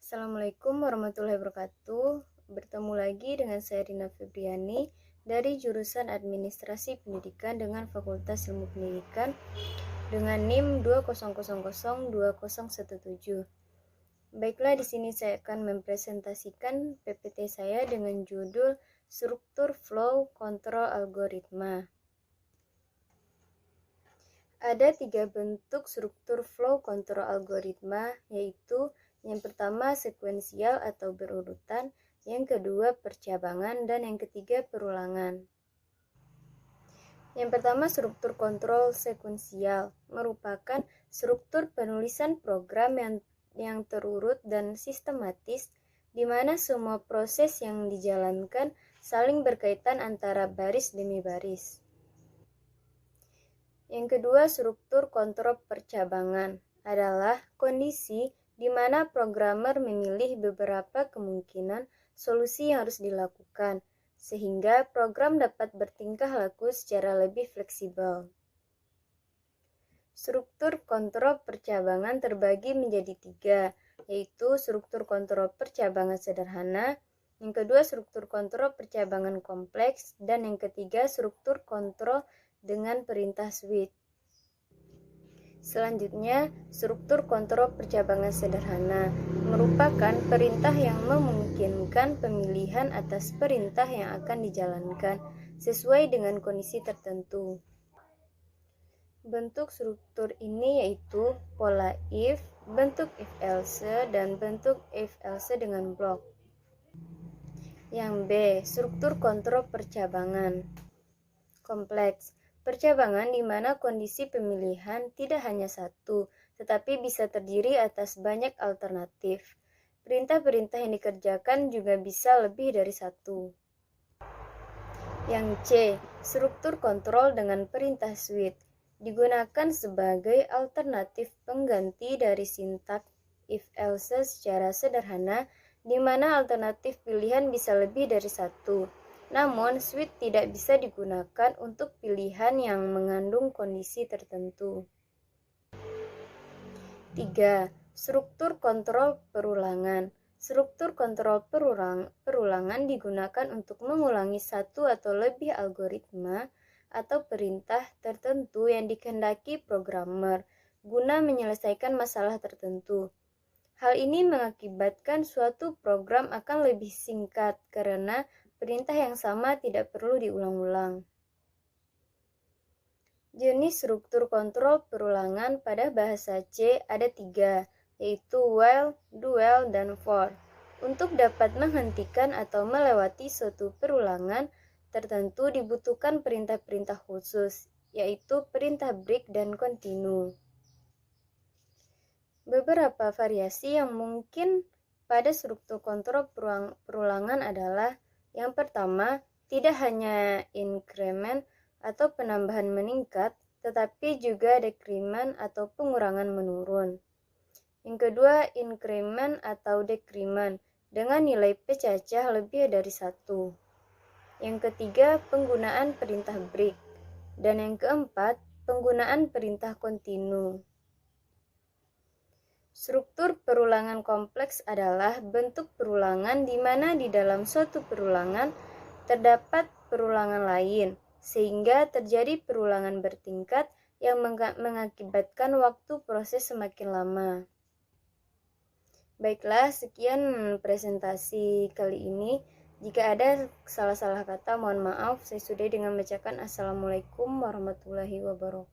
Assalamualaikum warahmatullahi wabarakatuh. Bertemu lagi dengan saya Rina Febriani dari jurusan Administrasi Pendidikan dengan Fakultas Ilmu Pendidikan dengan NIM 2000217. Baiklah, di sini saya akan mempresentasikan PPT saya dengan judul Struktur Flow Control Algoritma. Ada 3 bentuk struktur flow control algoritma, yaitu yang pertama sekuensial atau berurutan, yang kedua percabangan, dan yang ketiga perulangan. Yang pertama, struktur kontrol sekuensial merupakan struktur penulisan program yang terurut dan sistematis, di mana semua proses yang dijalankan saling berkaitan antara baris demi baris. Yang kedua, struktur kontrol percabangan adalah kondisi di mana programmer memilih beberapa kemungkinan solusi yang harus dilakukan, sehingga program dapat bertingkah laku secara lebih fleksibel. Struktur kontrol percabangan terbagi menjadi 3, yaitu struktur kontrol percabangan sederhana, yang kedua struktur kontrol percabangan kompleks, dan yang ketiga struktur kontrol dengan perintah switch. Selanjutnya, struktur kontrol percabangan sederhana merupakan perintah yang memungkinkan pemilihan atas perintah yang akan dijalankan sesuai dengan kondisi tertentu. Bentuk struktur ini yaitu pola if, bentuk if else, dan bentuk if else dengan blok. Yang B, struktur kontrol percabangan kompleks. Percabangan di mana kondisi pemilihan tidak hanya satu, tetapi bisa terdiri atas banyak alternatif. Perintah-perintah yang dikerjakan juga bisa lebih dari satu. Yang C, struktur kontrol dengan perintah switch digunakan sebagai alternatif pengganti dari sintaks if else secara sederhana, di mana alternatif pilihan bisa lebih dari satu. Namun, switch tidak bisa digunakan untuk pilihan yang mengandung kondisi tertentu. 3. Struktur kontrol perulangan. Struktur kontrol perulangan digunakan untuk mengulangi satu atau lebih algoritma atau perintah tertentu yang dikehendaki programmer guna menyelesaikan masalah tertentu. Hal ini mengakibatkan suatu program akan lebih singkat karena perintah yang sama tidak perlu diulang-ulang. Jenis struktur kontrol perulangan pada bahasa C ada 3, yaitu while, do while, dan for. Untuk dapat menghentikan atau melewati suatu perulangan tertentu dibutuhkan perintah-perintah khusus, yaitu perintah break dan continue. Beberapa variasi yang mungkin pada struktur kontrol perulangan adalah: yang pertama, tidak hanya increment atau penambahan meningkat, tetapi juga decrement atau pengurangan menurun. Yang kedua, increment atau decrement dengan nilai pecacah lebih dari 1. Yang ketiga, penggunaan perintah break. Dan yang keempat, penggunaan perintah continue. Struktur perulangan kompleks adalah bentuk perulangan di mana di dalam suatu perulangan terdapat perulangan lain, sehingga terjadi perulangan bertingkat yang mengakibatkan waktu proses semakin lama. Baiklah, sekian presentasi kali ini. Jika ada salah-salah kata, mohon maaf. Saya sudahi dengan membacakan Assalamualaikum warahmatullahi wabarakatuh.